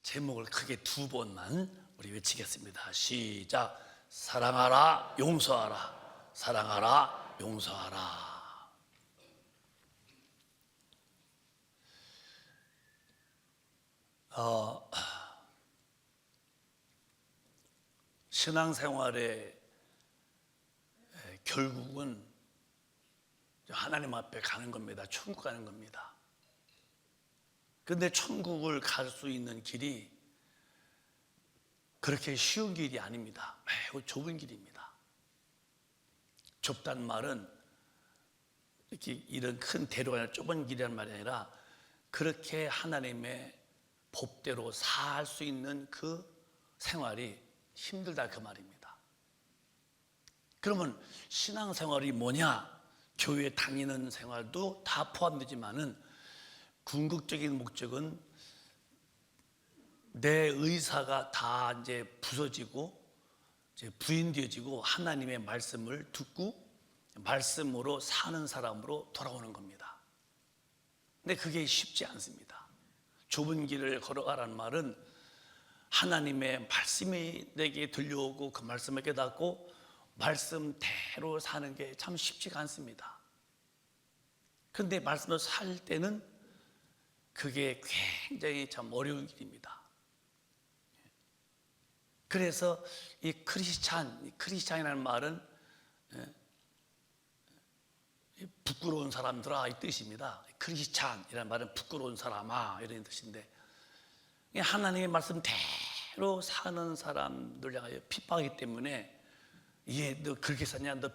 제목을 크게 두 번만 우리 외치겠습니다. 시작. 사랑하라, 용서하라. 사랑하라, 용서하라. 신앙생활의 결국은 하나님 앞에 가는 겁니다. 천국 가는 겁니다. 그런데 천국을 갈 수 있는 길이 그렇게 쉬운 길이 아닙니다. 매우 좁은 길입니다. 좁다는 말은 이렇게 이런 큰 대로가 아니라 좁은 길이라는 말이 아니라 그렇게 하나님의 법대로 살 수 있는 그 생활이 힘들다 그 말입니다. 그러면 신앙생활이 뭐냐? 교회에 다니는 생활도 다 포함되지만은 궁극적인 목적은 내 의사가 다 이제 부서지고 이제 부인되어지고 하나님의 말씀을 듣고 말씀으로 사는 사람으로 돌아오는 겁니다. 근데 그게 쉽지 않습니다. 좁은 길을 걸어가라는 말은 하나님의 말씀이 내게 들려오고 그 말씀을 깨닫고 말씀대로 사는 게 참 쉽지가 않습니다. 그런데 말씀을 살 때는 그게 굉장히 참 어려운 길입니다. 그래서 이 크리스찬이라는 말은 부끄러운 사람들아 이 뜻입니다. 크리스찬이라는 말은 부끄러운 사람아 이런 뜻인데 하나님의 말씀대로 사는 사람들 향하여 핍박하기 때문에 너 그렇게 사냐? 너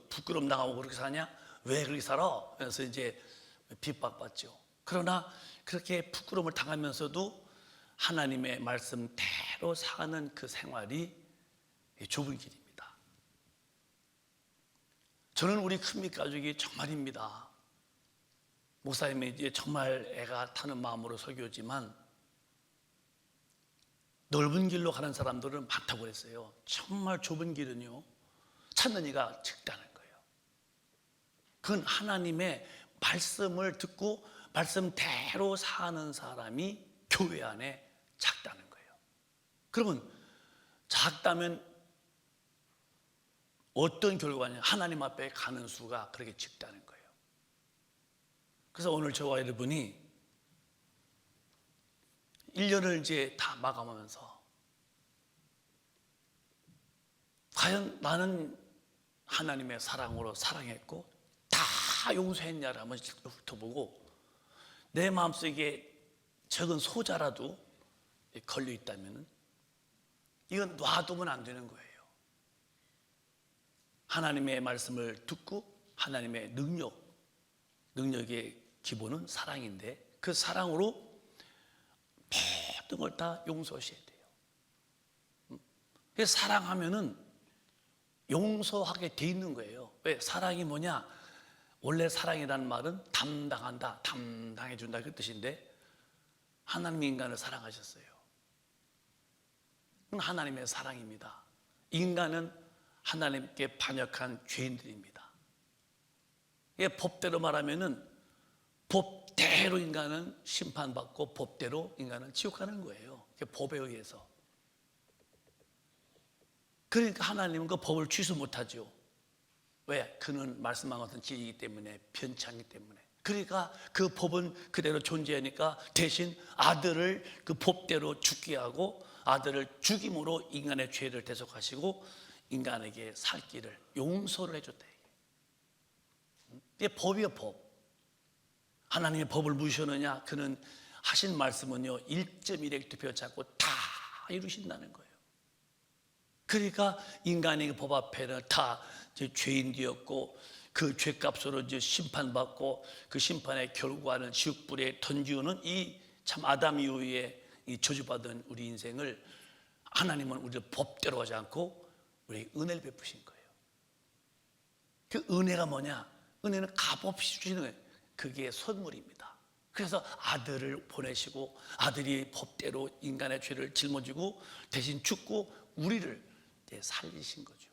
부끄럼 당하고 그렇게 사냐? 왜 그렇게 살아? 그래서 이제 핍박받죠. 그러나 그렇게 부끄러움을 당하면서도 하나님의 말씀대로 사는 그 생활이 좁은 길입니다. 저는 우리 큰빛 가족이 정말입니다. 목사님이 이제 정말 애가 타는 마음으로 설교지만 넓은 길로 가는 사람들은 많다고 그랬어요. 정말 좁은 길은요 찾는 이가 적다는 거예요. 그건 하나님의 말씀을 듣고 말씀대로 사는 사람이 교회 안에 작다는 거예요. 그러면 작다면 어떤 결과냐? 하나님 앞에 가는 수가 그렇게 적다는 거예요. 그래서 오늘 저와 여러분이 1년을 이제 다 마감하면서 과연 나는 하나님의 사랑으로 사랑했고 다 용서했냐를 한번 훑어보고 내 마음속에 적은 소자라도 걸려 있다면 이건 놔두면 안 되는 거예요. 하나님의 말씀을 듣고 하나님의 능력의 기본은 사랑인데 그 사랑으로 모든 걸 다 용서하셔야 돼요. 그래서 사랑하면은 용서하게 돼 있는 거예요. 왜? 사랑이 뭐냐? 원래 사랑이라는 말은 담당한다, 담당해 준다 그 뜻인데 하나님이 인간을 사랑하셨어요. 그건 하나님의 사랑입니다. 인간은 하나님께 반역한 죄인들입니다. 법대로 말하면은 법대로 인간은 심판받고 법대로 인간은 지옥 가는 거예요. 법에 의해서. 그러니까 하나님은 그 법을 취소 못하죠. 왜? 그는 말씀한 것은 진리이기 때문에, 편찮기 때문에. 그러니까 그 법은 그대로 존재하니까 대신 아들을 그 법대로 죽게 하고 아들을 죽임으로 인간의 죄를 대속하시고 인간에게 살 길을 용서를 해줬다. 이게 법이에요, 법. 하나님의 법을 무시하느냐? 그는 하신 말씀은요 1.1획도 잡고 다 이루신다는 거예요. 그러니까 인간이 그 법 앞에는 다 죄인 되었고 그 죄값으로 이제 심판받고 그 심판의 결과는 지옥불에 던지우는 이 참 아담 이후에 이 저주받은 우리 인생을 하나님은 우리를 법대로 하지 않고 우리 은혜를 베푸신 거예요. 그 은혜가 뭐냐? 은혜는 값없이 주시는 거예요. 그게 선물입니다. 그래서 아들을 보내시고 아들이 법대로 인간의 죄를 짊어지고 대신 죽고 우리를 살리신 거죠.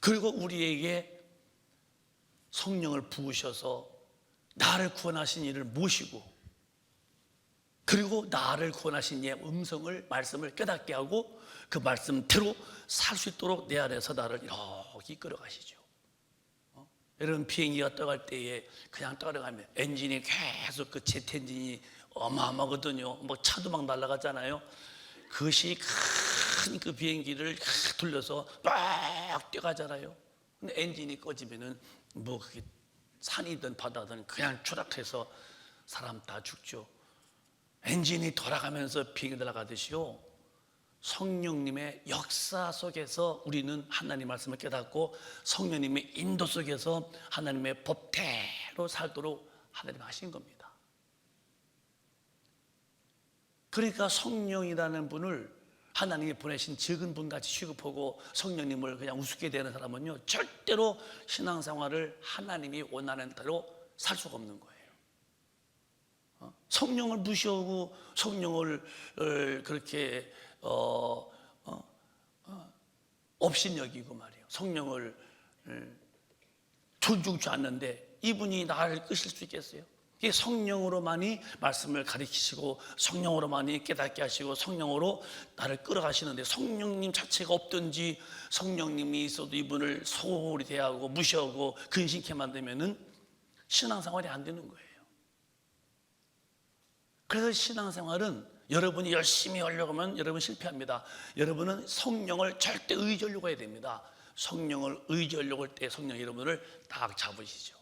그리고 우리에게 성령을 부으셔서 나를 구원하신 이를 모시고 그리고 나를 구원하신 이의 음성을, 말씀을 깨닫게 하고 그 말씀대로 살 수 있도록 내 안에서 나를 이렇게 이끌어가시죠. 여러분, 비행기가 떠갈 때에 그냥 떠나가면 엔진이 계속 그 제트 엔진이 어마어마하거든요. 뭐 차도 막 날아가잖아요. 그것이 큰 그 비행기를 돌려서 막 뛰어가잖아요. 근데 엔진이 꺼지면은 뭐 그게 산이든 바다든 그냥 추락해서 사람 다 죽죠. 엔진이 돌아가면서 비행기 날아가듯이요, 성령님의 역사 속에서 우리는 하나님 말씀을 깨닫고 성령님의 인도 속에서 하나님의 법대로 살도록 하나님 하신 겁니다. 그러니까 성령이라는 분을 하나님이 보내신 적은 분같이 취급하고 성령님을 그냥 우습게 대하는 사람은요, 절대로 신앙생활을 하나님이 원하는 대로 살 수가 없는 거예요. 성령을 무시하고 성령을 그렇게 업신여기고 말이에요. 성령을 존중치 않는데 이분이 나를 끄실 수 있겠어요? 이게 성령으로만이 말씀을 가르치시고 성령으로만이 깨닫게 하시고 성령으로 나를 끌어가시는데, 성령님 자체가 없든지 성령님이 있어도 이분을 소홀히 대하고 무시하고 근심케 만들면은 신앙생활이 안 되는 거예요. 그래서 신앙생활은 여러분이 열심히 하려고 하면 여러분 실패합니다. 여러분은 성령을 절대 의지하려고 해야 됩니다. 성령을 의지하려고 할 때 성령 여러분을 딱 잡으시죠.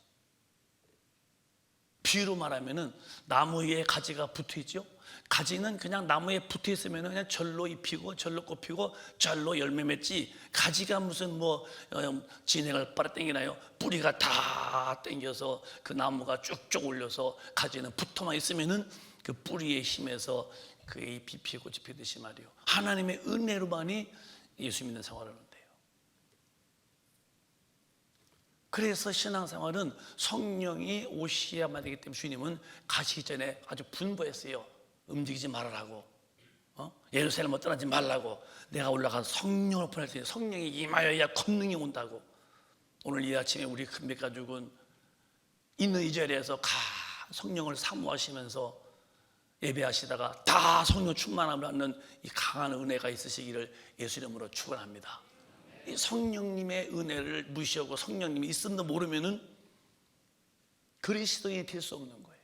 비유로 말하면은 나무에 가지가 붙어 있죠. 가지는 그냥 나무에 붙어 있으면 그냥 절로 잎히고 절로 꽃피고 절로 열매 맺지, 가지가 무슨 뭐 진행을 빨아당기나요? 뿌리가 다 당겨서 그 나무가 쭉쭉 올려서 가지는 붙어만 있으면은 그 뿌리의 힘에서 그 잎이 피고 꽃이 피듯이 말이에요. 하나님의 은혜로만이 예수 믿는 생활을 하는데요. 그래서 신앙생활은 성령이 오셔야만 되기 때문에 주님은 가시기 전에 아주 분부했어요. 움직이지 말아라고, 예루살렘을 떠나지 말라고. 내가 올라가서 성령을 보낼 테니 성령이 임하여야 권능이 온다고. 오늘 이 아침에 우리 큰빛 가족은 있는 이 자리에서 성령을 사모하시면서 예배하시다가 다 성령 충만함을 받는 이 강한 은혜가 있으시기를 예수 이름으로 축원합니다. 이 성령님의 은혜를 무시하고 성령님이 있음도 모르면은 그리스도인이 될 수 없는 거예요.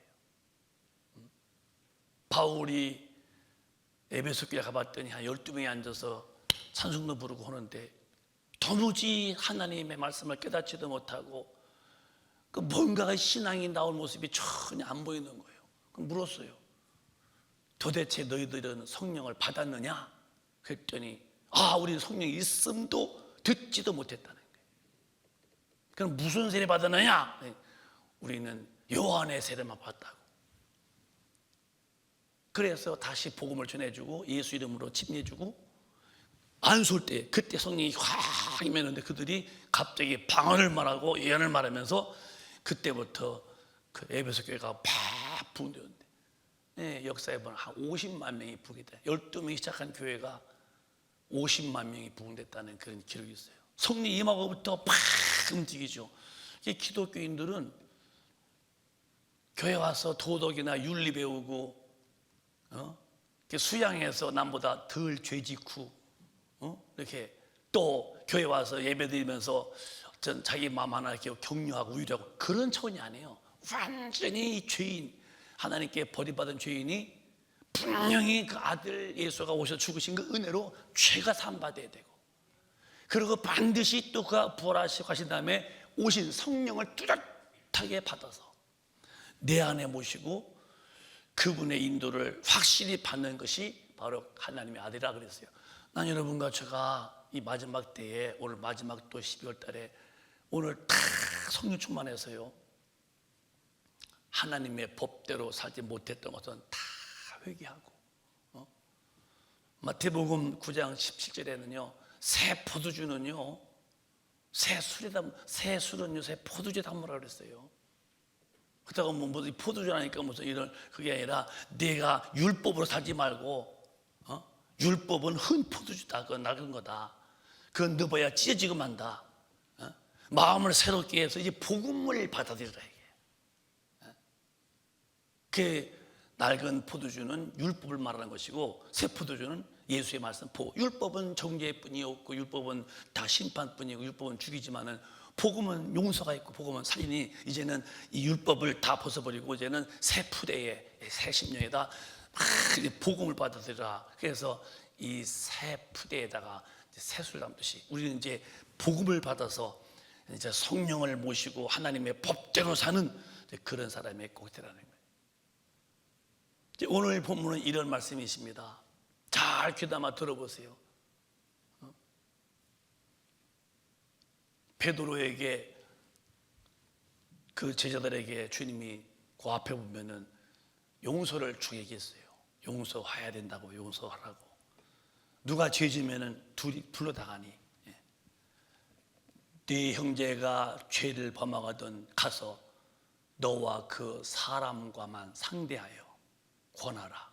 바울이 에베소 교회 가봤더니 한 12명이 앉아서 찬송도 부르고 하는데 도무지 하나님의 말씀을 깨닫지도 못하고 그 뭔가가 신앙이 나올 모습이 전혀 안 보이는 거예요. 그럼 물었어요. 도대체 너희들은 성령을 받았느냐? 그랬더니 우리는 성령이 있음도 듣지도 못했다는 거예요. 그럼 무슨 세례 받았느냐? 우리는 요한의 세례만 받았다고. 그래서 다시 복음을 전해주고 예수 이름으로 침례주고 안수할 때 그때 성령이 확 임했는데 그들이 갑자기 방언을 말하고 예언을 말하면서 그때부터 그 에베소 교회가 팍 부흥되었는데, 역사에 보면 한 50만 명이 부흥됐다. 12명이 시작한 교회가 50만 명이 부흥됐다는 그런 기록이 있어요. 성령 임하고부터 팍 움직이죠. 기독교인들은 교회 와서 도덕이나 윤리 배우고 수양해서 남보다 덜 죄짓고 이렇게 또 교회 와서 예배드리면서 자기 마음 하나 이렇게 격려하고 위로하고 그런 차원이 아니에요. 완전히 죄인, 하나님께 버림받은 죄인이 분명히 그 아들 예수가 오셔 죽으신 그 은혜로 죄가 사함받아야 되고, 그리고 반드시 또 그가 부활하시고 하신 다음에 오신 성령을 뚜렷하게 받아서 내 안에 모시고 그분의 인도를 확실히 받는 것이 바로 하나님의 아들이라 그랬어요. 난 여러분과 제가 이 마지막 때에, 오늘 마지막 또 12월 달에 오늘 다 성령 충만해서요, 하나님의 법대로 살지 못했던 것은 다 회개하고, 마태복음 9장 17절에는요 새 포도주는요 새 술은요 새 포도주에 담으라 그랬어요. 그렇다고 뭐 포도주라니까 무슨 이런 그게 아니라 내가 율법으로 살지 말고 율법은 흔 포도주다. 그건 낡은 거다. 그건 넣어봐야 찢어지고 만다. 마음을 새롭게 해서 이제 복음을 받아들이라 이게. 낡은 포도주는 율법을 말하는 것이고 새 포도주는 예수의 말씀. 율법은 정죄뿐이었고 율법은 다 심판뿐이고 율법은 죽이지만은 복음은 용서가 있고 복음은 살리니 이제는 이 율법을 다 벗어버리고 이제는 새 푸대에 새 심령에다 복음을 받아들여라. 그래서 이 새 푸대에다가 새술 담듯이 우리는 이제 복음을 받아서 이제 성령을 모시고 하나님의 법대로 사는 그런 사람의 꼭 되라는 거예요. 오늘 본문은 이런 말씀이십니다. 잘 귀담아 들어보세요. 베드로에게 그 제자들에게 주님이 그 앞에 보면은 용서를 주겠어요. 용서해야 된다고, 용서하라고. 누가 죄 지면은 둘이 불러다가니 네 형제가 죄를 범하거든 가서 너와 그 사람과만 상대하여 권하라.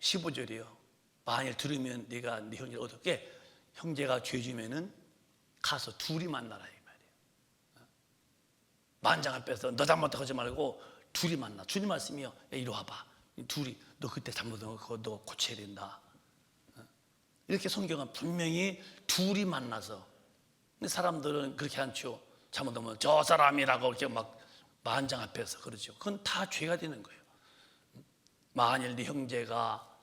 15절이요. 만일 들으면 네가 네 형제를 어떻게 형제가 죄 지면은 가서 둘이 만나라 이 말이에요. 만장 앞에서 너 잘못하고 하지 말고 둘이 만나. 주님 말씀이요. 야, 이리 와봐. 둘이 너 그때 잘못한 거 그거 너 고쳐야 된다. 이렇게 성경은 분명히 둘이 만나서. 근데 사람들은 그렇게 않죠. 잘못하면 저 사람이라고 이렇게 막 만장 앞에서 그러죠. 그건 다 죄가 되는 거예요. 만일 네 형제가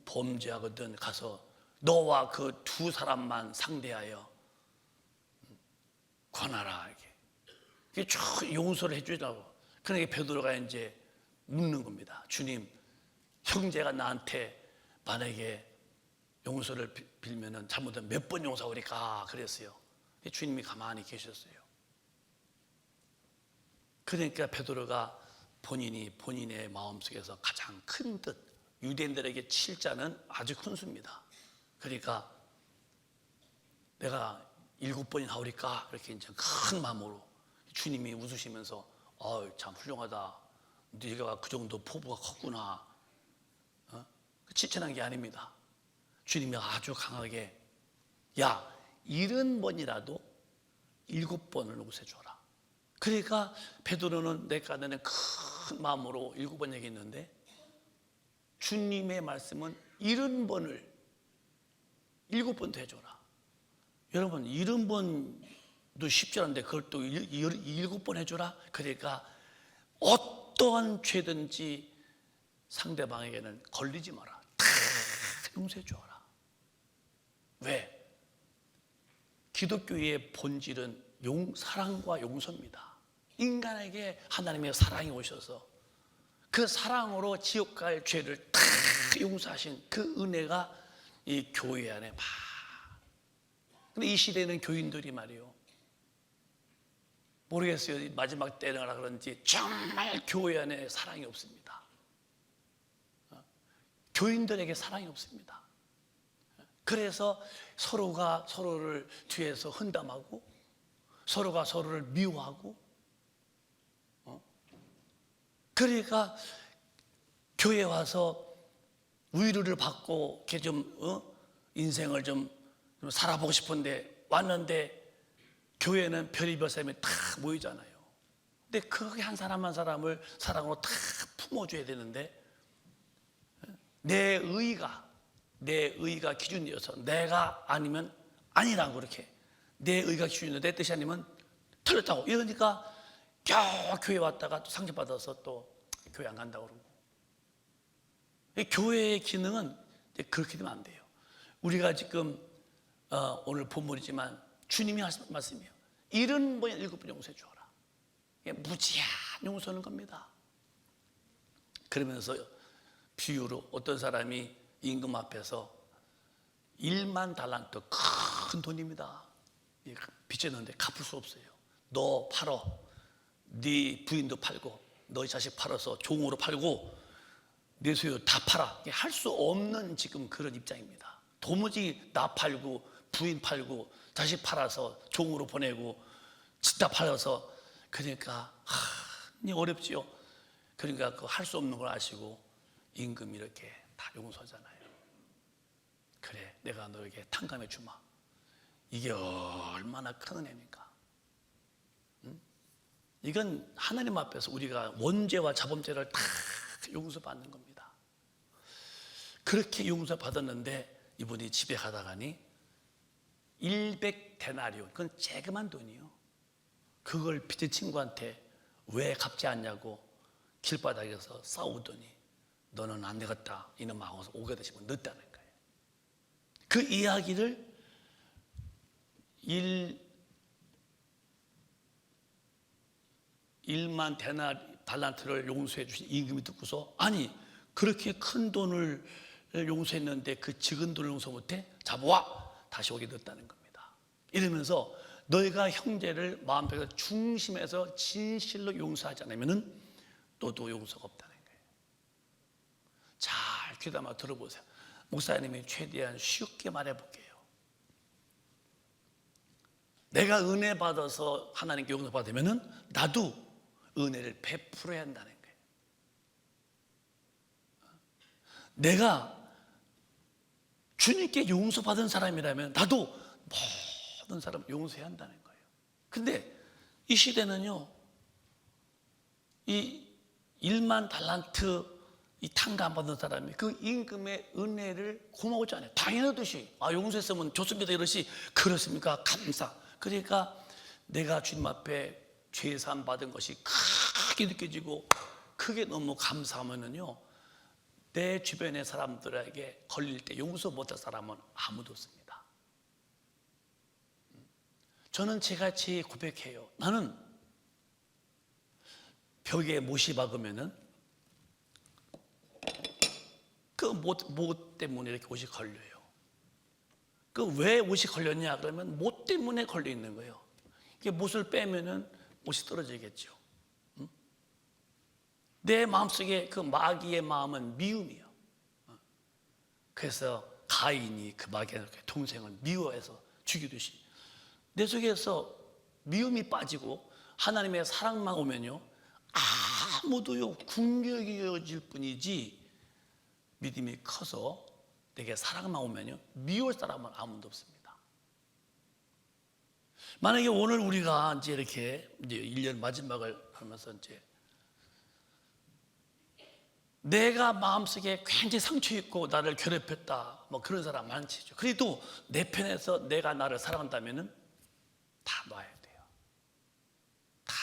범죄하거든 가서 너와 그 두 사람만 상대하여 권하라. 이게 쭉 용서를 해주라고. 그러니까 베드로가 이제 묻는 겁니다. 주님, 형제가 나한테 만약에 용서를 빌면은 잘못하면 몇 번 용서하리까 그랬어요. 주님이 가만히 계셨어요. 그러니까 베드로가 본인의 마음속에서 가장 큰 뜻, 유대인들에게 7자는 아주 큰 수입니다. 그러니까 내가 7번이나 하오리까 이렇게 이제 큰 마음으로 주님이 웃으시면서 참 훌륭하다. 네가 그 정도 포부가 컸구나. 칭찬한 게 아닙니다. 주님이 아주 강하게 야 70번이라도 7번을 웃어줘라. 그러니까 베드로는 내가 내는 큰 마음으로 7번 얘기했는데 주님의 말씀은 70번을 7번도 해줘라. 여러분 70번도 쉽지 않은데 그걸 또 7번 해줘라. 그러니까 어떠한 죄든지 상대방에게는 걸리지 마라. 다 용서해 줘라. 왜? 기독교의 본질은 사랑과 용서입니다. 인간에게 하나님의 사랑이 오셔서 그 사랑으로 지옥 갈 죄를 다 용서하신 그 은혜가 이 교회 안에 막. 근데 이 시대에는 교인들이 말이요. 모르겠어요. 마지막 때라 그런지 정말 교회 안에 사랑이 없습니다. 교인들에게 사랑이 없습니다. 그래서 서로가 서로를 뒤에서 hun담하고 서로가 서로를 미워하고 그러니까 교회 와서 위로를 받고 이렇게 좀 인생을 좀 살아보고 싶은데 왔는데 교회는 별의별 사람이 다 모이잖아요. 근데 그렇게 한 사람 한 사람을 사랑으로 다 품어줘야 되는데 내 의가 기준이어서 내가 아니면 아니라고 그렇게 내 의가 기준이어서 내 뜻이 아니면 틀렸다고 이러니까 겨우 교회 왔다가 또 상처받아서 또 교회 안 간다고 그러고. 교회의 기능은 그렇게 되면 안 돼요. 우리가 지금 오늘 본문이지만 주님이 하신 말씀이에요. 70번 7번 용서해 주어라. 무지한 용서는 겁니다. 그러면서 비유로 어떤 사람이 임금 앞에서 1만 달란트 큰 돈입니다. 빚졌는데 갚을 수 없어요. 너 팔어. 네 부인도 팔고 너희 자식 팔아서 종으로 팔고 내 소유 다 팔아. 할 수 없는 지금 그런 입장입니다. 도무지 나 팔고 부인 팔고 자식 팔아서 종으로 보내고 집 다 팔아서 그러니까 어렵지요. 그러니까 그 할 수 없는 걸 아시고 임금이 이렇게 다 용서하잖아요. 그래 내가 너에게 탕감해 주마. 이게 얼마나 큰 은혜입니까? 응? 이건 하나님 앞에서 우리가 원죄와 자범죄를 다 용서받는 겁니다. 그렇게 용서받았는데 이분이 집에 가다가니 100데나리온, 그건 쬐그만 돈이요. 그걸 빚진 친구한테 왜 갚지 않냐고 길바닥에서 싸우더니 너는 안 되겠다 이놈 하고서 오게도 집어 넣었다는 거예요. 그 이야기를 1만 달란트를 용서해 주신 임금이 듣고서 아니 그렇게 큰 돈을 용서했는데 그 적은 돈을 용서 못해? 잡아와! 다시 오게 넣었다는 겁니다. 이러면서 너희가 형제를 마음속에서 중심에서 진실로 용서하지 않으면 너도 용서가 없다는 거예요. 잘 귀담아 들어보세요. 목사님이 최대한 쉽게 말해볼게요. 내가 은혜 받아서 하나님께 용서받으면 나도 은혜를 베풀어야 한다는 거예요. 내가 주님께 용서받은 사람이라면 나도 모든 사람 용서해야 한다는 거예요. 근데 이 시대는요, 이 1만 달란트 이 탕감 안 받은 사람이 그 임금의 은혜를 고마워하지 않아요. 당연하듯이 용서했으면 좋습니다 이러시. 그렇습니까? 감사. 그러니까 내가 주님 앞에 죄사함 받은 것이 크게 느껴지고 크게 너무 감사하면은요, 내 주변의 사람들에게 걸릴 때 용서 못할 사람은 아무도 없습니다. 저는 제같이 고백해요. 나는 벽에 못이 박으면은 그 못 때문에 이렇게 못이 걸려요. 그 왜 못이 걸렸냐 그러면 못 때문에 걸려 있는 거예요. 이게 못을 빼면은 못이 떨어지겠죠. 내 마음속에 그 마귀의 마음은 미움이요. 그래서 가인이 그 마귀의 동생을 미워해서 죽이듯이 내 속에서 미움이 빠지고 하나님의 사랑만 오면요, 아무도요 궁격이 여질 뿐이지 믿음이 커서 내게 사랑만 오면요 미울 사람은 아무도 없습니다. 만약에 오늘 우리가 이제 이렇게 이제 1년 마지막을 하면서 이제 내가 마음속에 굉장히 상처 있고 나를 괴롭혔다 뭐 그런 사람 많지죠. 그래도 내 편에서 내가 나를 사랑한다면은 다 놔야 돼요. 다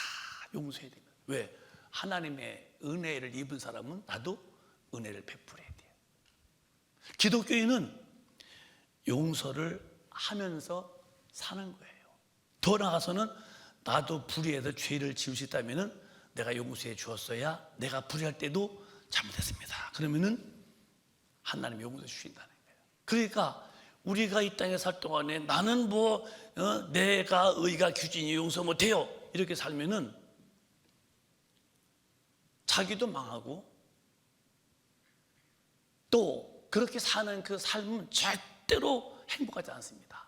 용서해야 됩니다. 왜? 하나님의 은혜를 입은 사람은 나도 은혜를 베풀어야 돼요. 기독교인은 용서를 하면서 사는 거예요. 더 나아가서는 나도 불의해서 죄를 지을 수 있다면은 내가 용서해 주었어야 내가 불의할 때도 잘못했습니다. 그러면은 하나님이 용서해 주신다는 거예요. 그러니까 우리가 이 땅에 살 동안에 나는 내가 의가 규진이 용서 못해요 이렇게 살면은 자기도 망하고 또 그렇게 사는 그 삶은 절대로 행복하지 않습니다.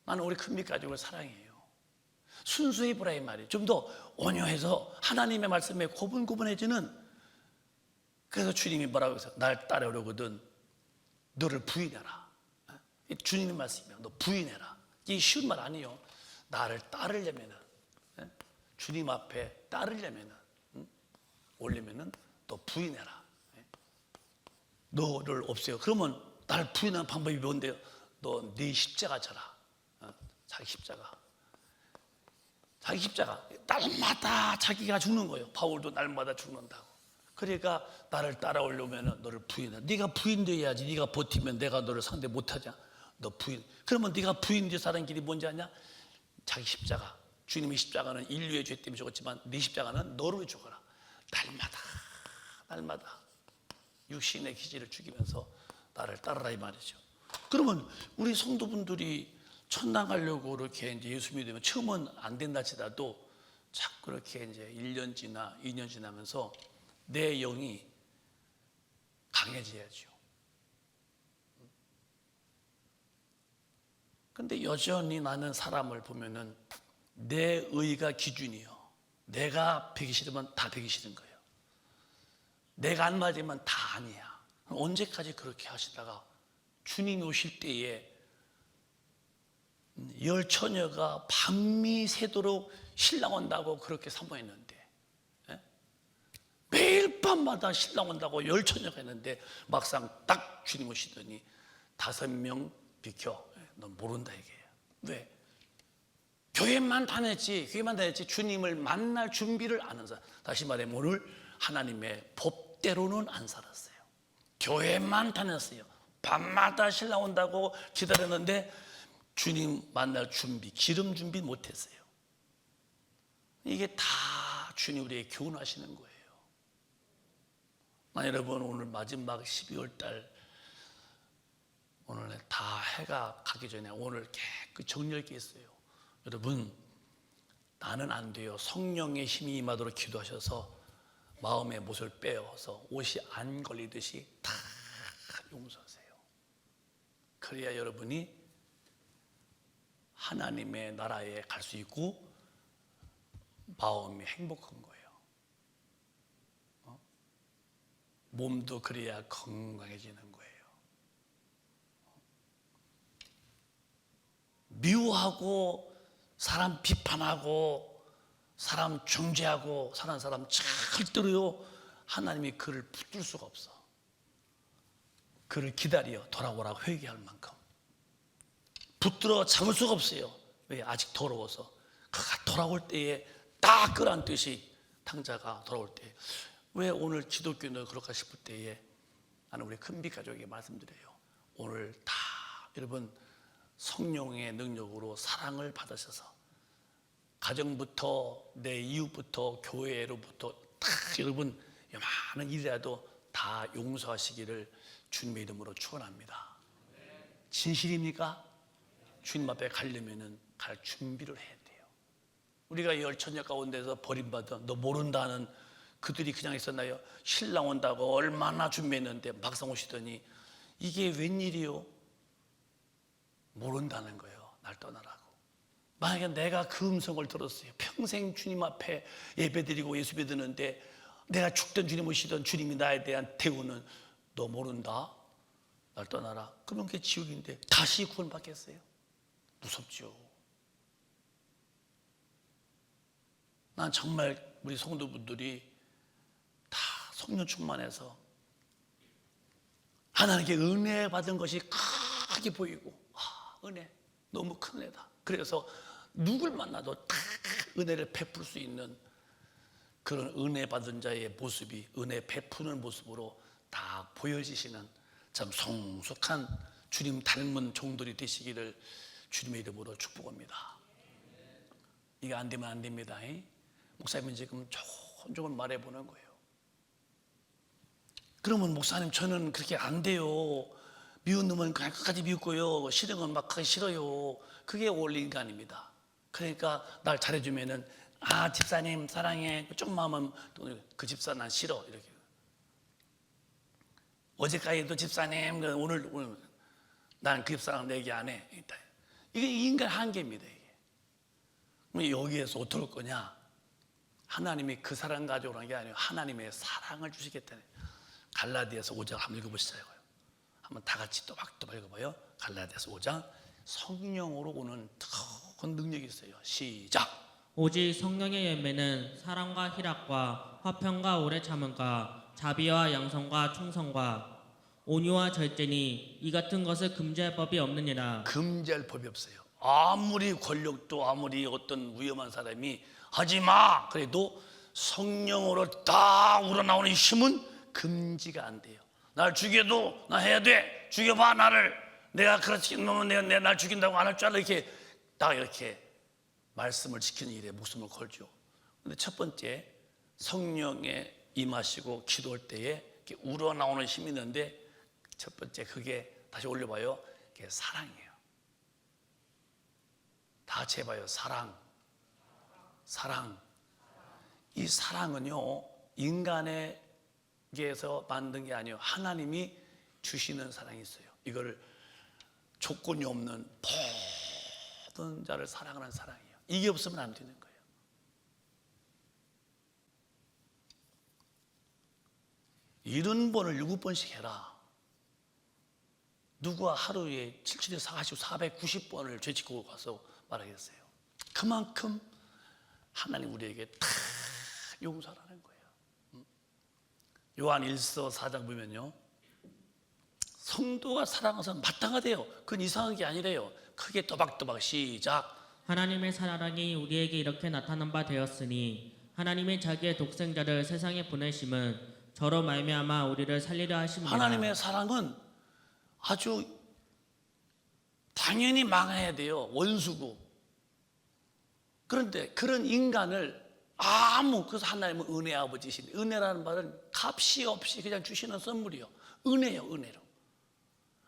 나는 우리 큰빛 가족을 사랑해요. 순수히 보라 이 말이에요. 좀 더 온유해서 하나님의 말씀에 고분고분해지는. 그래서 주님이 뭐라고 해서 날 따라오려거든 너를 부인해라. 주님의 말씀이야. 너 부인해라. 이게 쉬운 말 아니에요. 나를 따르려면은, 주님 앞에 따르려면은, 오려면은 너 부인해라. 너를 없애요. 그러면 나를 부인하는 방법이 뭔데요? 너 네 십자가 져라. 자기 십자가. 자기 십자가. 날마다 자기가 죽는 거예요. 바울도 날마다 죽는다고. 그러니까 나를 따라오려면 너를 부인해. 네가 부인돼야지. 네가 버티면 내가 너를 상대 못하냐. 너 부인. 그러면 네가 부인돼서 사는 길이 뭔지 아냐? 자기 십자가. 주님의 십자가는 인류의 죄 때문에 죽었지만 네 십자가는 너를 위해 죽어라. 날마다 육신의 기질을 죽이면서 나를 따르라 이 말이죠. 그러면 우리 성도분들이 천당 가려고 이렇게 이제 예수 믿으면 처음은 안 된다 치다도 자꾸 그렇게 이제 1년 지나 2년 지나면서 내 영이 강해져야죠. 근데 여전히 나는 사람을 보면은 내 의가 기준이요. 내가 배기 싫으면 다 배기 싫은 거예요. 내가 안 맞으면 다 아니야. 언제까지 그렇게 하시다가 주님이 오실 때에 열 처녀가 밤이 새도록 신랑 온다고 그렇게 사모했는데, 매일 밤마다 신랑 온다고 열 처녀가 했는데 막상 딱 주님 오시더니 5명 비켜. 넌 모른다 이게요. 왜? 교회만 다녔지 주님을 만날 준비를 안 한 사람. 다시 말하면 오늘 하나님의 법대로는 안 살았어요. 교회만 다녔어요. 밤마다 신랑 온다고 기다렸는데 주님 만날 준비, 기름 준비 못했어요. 이게 다 주님 우리에게 교훈하시는 거예요. 여러분, 오늘 마지막 12월 달 오늘 다 해가 가기 전에 오늘 깨끗 정리할 게 있어요. 여러분, 나는 안 돼요. 성령의 힘이 임하도록 기도하셔서 마음의 못을 빼어서 옷이 안 걸리듯이 다 용서하세요. 그래야 여러분이 하나님의 나라에 갈 수 있고 마음이 행복한 거예요. 몸도 그래야 건강해지는 거예요. 미워하고 사람 비판하고 사람 정죄하고 사는 사람 절대로요 하나님이 그를 붙들 수가 없어. 그를 기다려 돌아오라고 회개할 만큼 붙들어 잡을 수가 없어요. 왜? 아직 더러워서. 그가 돌아올 때에 딱 끌어안듯이 탕자가 돌아올 때, 왜 오늘 기독교는 그럴까 싶을 때에 나는 우리 큰빛 가족에게 말씀드려요. 오늘 다 여러분 성령의 능력으로 사랑을 받으셔서 가정부터 내 이웃부터 교회로부터 다 여러분 많은 일이라도 다 용서하시기를 주님의 이름으로 축원합니다. 진실입니까? 주님 앞에 가려면은 갈 준비를 해야 돼요. 우리가 열 처녀 가운데서 버림받은 너 모른다는 그들이 그냥 있었나요? 신랑 온다고 얼마나 준비했는데 막상 오시더니 이게 웬일이요? 모른다는 거예요. 날 떠나라고. 만약에 내가 그 음성을 들었어요. 평생 주님 앞에 예배드리고 예수 믿었는데 내가 죽든 주님 오시든 주님이 나에 대한 대우는 너 모른다? 날 떠나라. 그러면 그게 지옥인데 다시 구원받겠어요? 무섭죠. 난 정말 우리 성도분들이 다 성령 충만해서 하나님께 은혜 받은 것이 크게 보이고 은혜 너무 큰 은혜다. 그래서 누굴 만나도 다 은혜를 베풀 수 있는 그런 은혜 받은 자의 모습이 은혜 베푸는 모습으로 다 보여지시는 참 성숙한 주님 닮은 종들이 되시기를 주님의 이름으로 축복합니다. 이게 안 되면 안 됩니다. 목사님은 지금 조금 말해보는 거예요. 그러면 목사님 저는 그렇게 안 돼요. 미운 놈은 그냥 끝까지 미웠고요. 싫은 건 막 하기 싫어요. 그게 원래 인간입니다. 그러니까 날 잘해주면은 집사님 사랑해. 좀 마음은 그 집사 난 싫어. 이렇게. 어제까지도 집사님 오늘 난 그 집사랑 내 얘기 안 해. 이게 인간 한계입니다. 이게. 여기에서 어떻게 할 거냐? 하나님이 그 사랑 가져오는 게 아니고 하나님의 사랑을 주시겠다는. 갈라디아서 5장 한번 읽어보시자고요. 한번 다 같이 또박또박 읽어봐요. 갈라디아서 5장. 성령으로 오는 큰 능력이 있어요. 시작. 오직 성령의 열매는 사랑과 희락과 화평과 오래 참음과 자비와 양선과 충성과 온유와 절제니 이 같은 것을 금지할 법이 없느니라. 금지할 법이 없어요. 아무리 권력도 아무리 어떤 위험한 사람이 하지마 그래도 성령으로 딱 우러나오는 힘은 금지가 안 돼요. 날 죽여도 나 해야 돼. 죽여봐 나를. 내가 그렇지 놈은 내가 날 죽인다고 안 할 줄 알아. 이렇게 딱 이렇게 말씀을 지키는 일에 목숨을 걸죠. 근데 첫 번째 성령에 임하시고 기도할 때에 이렇게 우러나오는 힘이 있는데 첫 번째 그게 다시 올려봐요. 그게 사랑이에요. 다 같이 해봐요. 사랑. 이 사랑은요 인간에게서 만든 게 아니에요. 하나님이 주시는 사랑이 있어요. 이걸 조건이 없는 모든 자를 사랑하는 사랑이에요. 이게 없으면 안 되는 거예요. 일흔 번을 7번씩 해라. 누가 하루에 7, 7에 40, 490번을 죄짓고 가서 말하겠어요. 그만큼 하나님 우리에게 다 용서하는 거예요. 요한 1서 4장 보면요, 성도가 사랑해서 마땅하대요. 그건 이상한 게 아니래요. 크게 또박또박 시작. 하나님의 사랑이 우리에게 이렇게 나타난 바 되었으니 하나님이 자기의 독생자를 세상에 보내심은 저로 말미암아 우리를 살리려 하심이라. 하나님의 사랑은 아주 당연히 망해야 돼요. 원수고. 그런데 그런 인간을 그래서 하나님은 은혜 아버지신, 은혜라는 말은 값이 없이 그냥 주시는 선물이요. 은혜요, 은혜로.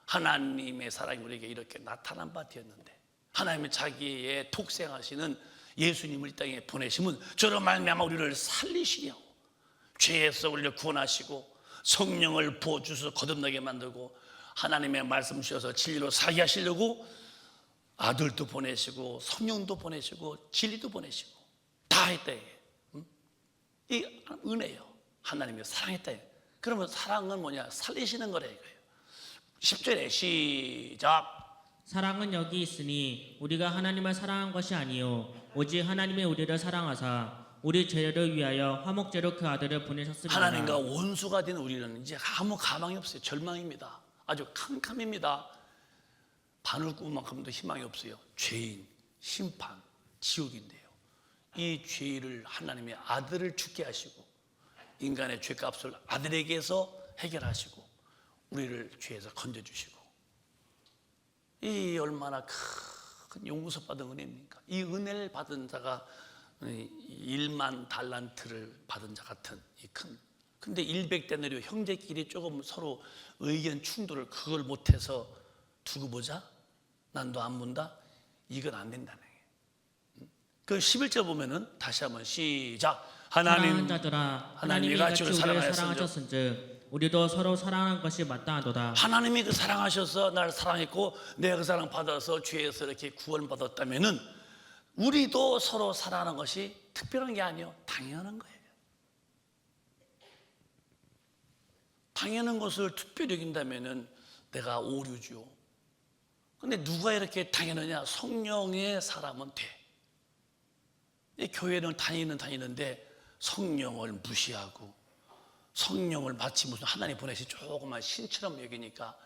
하나님의 사랑이 우리에게 이렇게 나타난 바 되었는데, 하나님은 자기의 독생하시는 예수님을 이 땅에 보내시면 저로 말미암아 우리를 살리시려고, 죄에서 우리를 구원하시고 성령을 부어주셔서 거듭나게 만들고 하나님의 말씀 주셔서 진리로 살게 하시려고 아들도 보내시고 성령도 보내시고 진리도 보내시고 다 했다. 이 은혜요. 하나님의 사랑했다. 그러면 사랑은 뭐냐? 살리시는 거래 이거예요. 10절에 시작. 사랑은 여기 있으니 우리가 하나님을 사랑한 것이 아니요 오직 하나님이 우리를 사랑하사 우리 죄를 위하여 화목제로 그 아들을 보내셨습니다. 하나님과 원수가 된 우리는 이제 아무 가망이 없어요. 절망입니다. 아주 캄캄입니다. 바늘구멍만큼도 희망이 없어요. 죄인, 심판, 지옥인데요. 이 죄를 하나님의 아들을 죽게 하시고 인간의 죄값을 아들에게서 해결하시고 우리를 죄에서 건져주시고, 이 얼마나 큰 용서 받은 은혜입니까? 이 은혜를 받은 자가 1만 달란트를 받은 자 같은 이 큰. 근데 100데나리오 형제끼리 조금 서로 의견 충돌을 그걸 못해서 두고 보자, 난 너 안 문다, 이건 안 된다는 거예요. 그 11절 보면은 다시 한번 시작. 사랑하는 자들아 하나님이 같이 우리를 사랑하였은즉 사랑하셨은즉 우리도 서로 사랑하는 것이 마땅하도다. 하나님이 그 사랑하셔서 나를 사랑했고 내가 그 사랑 받아서 죄에서 이렇게 구원받았다면은 우리도 서로 사랑하는 것이 특별한 게 아니요, 당연한 거예요. 당연한 것을 특별히 여긴다면은 내가 오류죠. 근데 누가 이렇게 당연하냐? 성령의 사람은 돼. 이 교회는 다니는데 성령을 무시하고 성령을 마치 무슨 하나님 보내신 조그만 신처럼 여기니까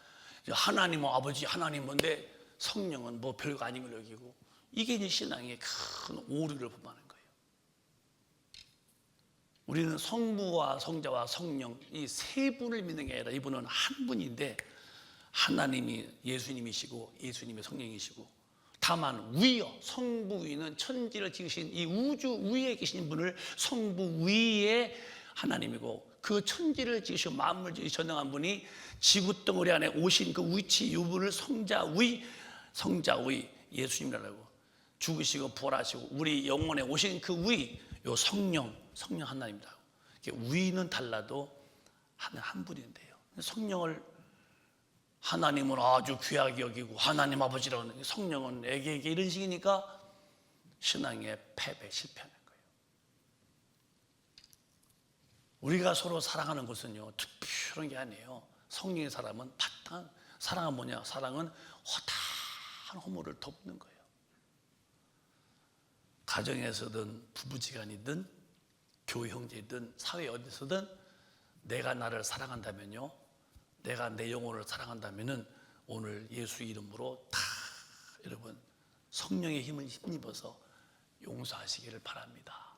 하나님은 아버지, 하나님인데 성령은 뭐 별거 아닌 걸 여기고, 이게 이제 신앙의 큰 오류를 범하는 거예요. 우리는 성부와 성자와 성령 이 세 분을 믿는 게 아니라 이분은 한 분인데 하나님이 예수님이시고 예수님의 성령이시고, 다만 위요, 성부 위는 천지를 지으신 이 우주 위에 계신 분을 성부 위에 하나님이고, 그 천지를 지으시고 만물을 지으시고 전능한 분이 지구 덩어리 안에 오신 그 위치, 이 분을 성자 위 예수님이라고, 죽으시고 부활하시고 우리 영혼에 오신 그 위, 요 성령 하나님이다. 위는 달라도 한 분인데요. 성령을 하나님은 아주 귀하게 여기고 하나님 아버지라고 하는, 성령은 애기에게 이런 식이니까 신앙의 패배, 실패하는 거예요. 우리가 서로 사랑하는 것은요 특별한 게 아니에요. 성령의 사람은 바탕, 사랑은 뭐냐? 사랑은 허다한 허물을 덮는 거예요. 가정에서든 부부지간이든 교회 형제든 사회 어디서든 내가 나를 사랑한다면요, 내가 내 영혼을 사랑한다면은 오늘 예수 이름으로 다 여러분 성령의 힘을 힘입어서 용서하시기를 바랍니다.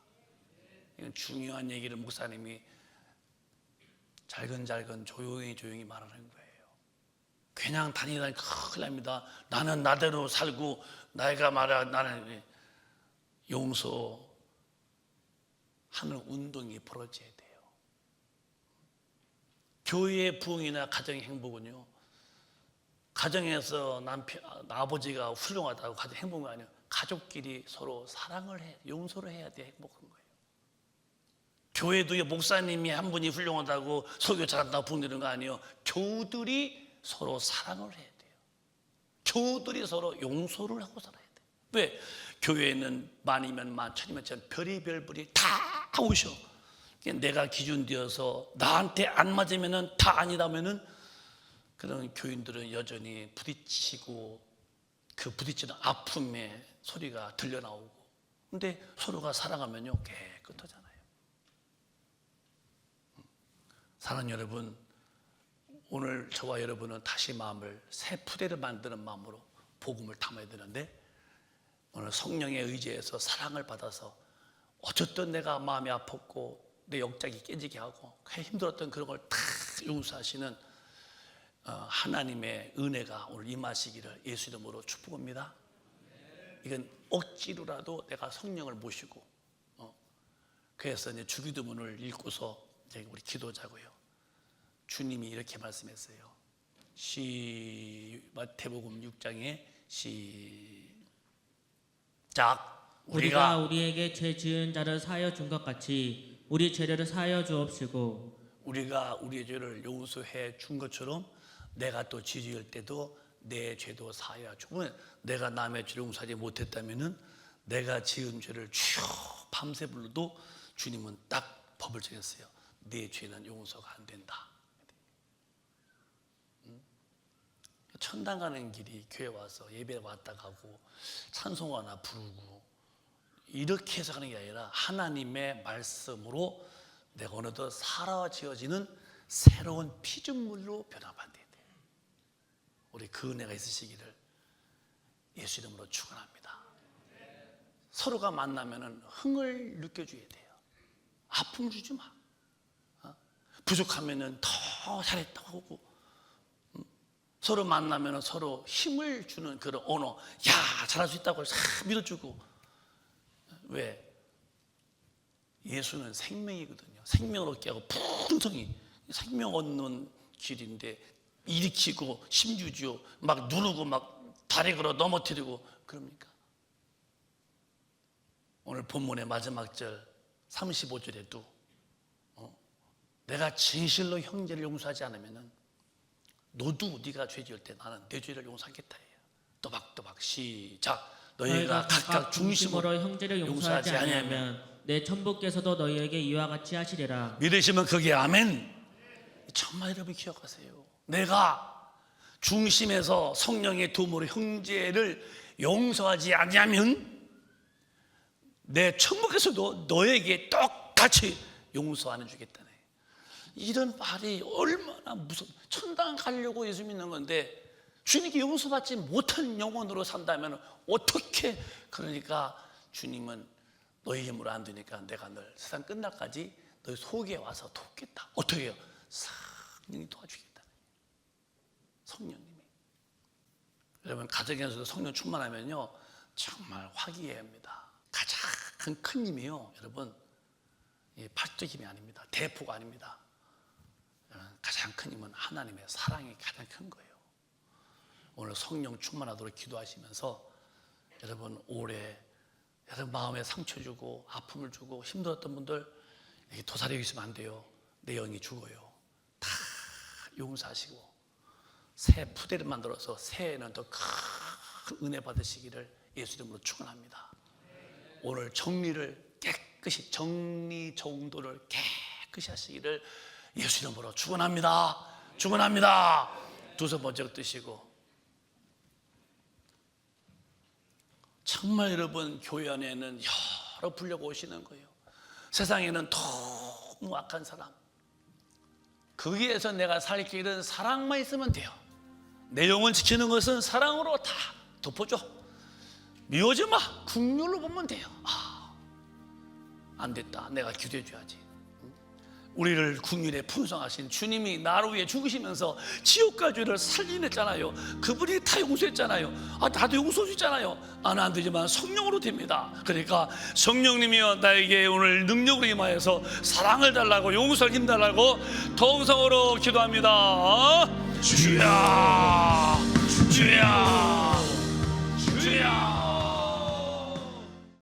이건 중요한 얘기를 목사님이 잘근잘근 조용히 말하는 거예요. 그냥 다니다니 큰일 납니다. 나는 나대로 살고 내가 말해, 나는 용서하는 운동이 벌어져야 돼요. 교회의 부흥이나 가정의 행복은요, 가정에서 아버지가 훌륭하다고 가정 행복이 아니에요. 가족끼리 서로 사랑을 해, 용서를 해야 돼 행복한 거예요. 교회도 목사님이 한 분이 훌륭하다고 설교 잘한다고 부흥되는 거 아니에요. 교우들이 서로 사랑을 해야 돼요. 교우들이 서로 용서를 하고 살아야 돼요. 왜? 교회에는 만이면 만, 천이면 천, 별의별 분이 다 오셔. 내가 기준 되어서 나한테 안 맞으면은 다 아니라면은 그런 교인들은 여전히 부딪히고 그 부딪히는 아픔의 소리가 들려나오고, 근데 서로가 사랑하면요 깨끗하잖아요. 사랑하는 여러분, 오늘 저와 여러분은 다시 마음을 새 푸대를 만드는 마음으로 복음을 담아야 되는데, 오늘 성령의 의지에서 사랑을 받아서 어쨌든 내가 마음이 아팠고 내 역작이 깨지게 하고 힘들었던 그런 걸 다 용서하시는 하나님의 은혜가 오늘 임하시기를 예수 이름으로 축복합니다. 이건 억지로라도 내가 성령을 모시고, 그래서 이제 주기도문을 읽고서 이제 우리 기도자고요. 주님이 이렇게 말씀했어요. 마태복음 6장에 시작. 우리가 우리에게 죄 지은 자를 사하여 준 것 같이 우리 죄를 사하여 주옵시고, 우리가 우리의 죄를 용서해 준 것처럼 내가 또 죄 지을 때도 내 죄도 사하여 주고, 내가 남의 죄를 용서하지 못했다면은 내가 지은 죄를 쭉 밤새 불러도 주님은 딱 법을 정했어요. 내 죄는 용서가 안 된다. 천당 가는 길이 교회 와서 예배 왔다 가고 찬송 하나 부르고 이렇게 해서 가는 게 아니라 하나님의 말씀으로 내가 어느덧 사라지어지는 새로운 피조물로 변화받아야 돼. 우리 그 은혜가 있으시기를 예수 이름으로 축원합니다. 서로가 만나면은 흥을 느껴줘야 돼요. 아픔 주지 마. 부족하면은 더 잘했다고 하고, 서로 만나면은 서로 힘을 주는 그런 언어, 야 잘할 수 있다고 싹 밀어주고. 왜? 예수는 생명이거든요. 생명을 얻게 하고 풍성히 생명 얻는 길인데 일으키고 힘주죠. 막 누르고 막 다리 걸어 넘어뜨리고 그럽니까? 오늘 본문의 마지막 절 35절에도 내가 진실로 형제를 용서하지 않으면은 너도 네가 죄 지을 때 나는 내 죄를 용서하겠다 해요. 또박또박 시작. 너희가 각각 중심으로 형제를 용서하지 아니하면 내 천부께서도 너희에게 이와 같이 하시리라. 믿으시면 그게 아멘. 정말 여러분 기억하세요. 내가 중심에서 성령의 도움으로 형제를 용서하지 아니하면 내 천부께서도 너에게 똑같이 용서 안 해주겠다네. 이런 말이 얼마나 천당 가려고 예수 믿는 건데 주님께 용서받지 못한 영혼으로 산다면 어떻게, 그러니까 주님은 너희 힘으로 안 되니까 내가 널 세상 끝날까지 너희 속에 와서 돕겠다. 어떻게 해요? 성령이 도와주겠다. 성령님이. 여러분 가정에서도 성령 충만하면요 정말 화기애애합니다. 가장 큰 힘이요 여러분 팔뚝 힘이 아닙니다. 대포가 아닙니다. 가장 큰 힘은 하나님의 사랑이 가장 큰 거예요. 오늘 성령 충만하도록 기도하시면서 여러분 올해 여러분 마음에 상처 주고 아픔을 주고 힘들었던 분들 여기 도사리고 있으면 안 돼요. 내 영이 죽어요. 다 용서하시고 새 푸대를 만들어서 새해에는 더 큰 은혜 받으시기를 예수 이름으로 축원합니다. 오늘 정리를 깨끗이 정리정돈을 깨끗이 하시기를 예수 이름으로 축원합니다. 축원합니다. 두 손 번쩍 뜨시고, 정말 여러분 교회 안에는 여러 불려고 오시는 거예요. 세상에는 너무 악한 사람, 거기에서 내가 살 길은 사랑만 있으면 돼요. 내 영혼 지키는 것은 사랑으로 다 덮어줘. 미워지 마. 국률로 보면 돼요. 안 됐다. 내가 기도해 줘야지. 우리를 국률에 풍성하신 주님이 나를 위해 죽으시면서 지옥과 죄를 살리냈잖아요. 그분이 다 용서했잖아요. 나도 용서할 수 있잖아요. 안 되지만 성령으로 됩니다. 그러니까 성령님이여 나에게 오늘 능력으로 임하여서 사랑을 달라고, 용서를 힘 달라고 동성으로 기도합니다. 주야 주야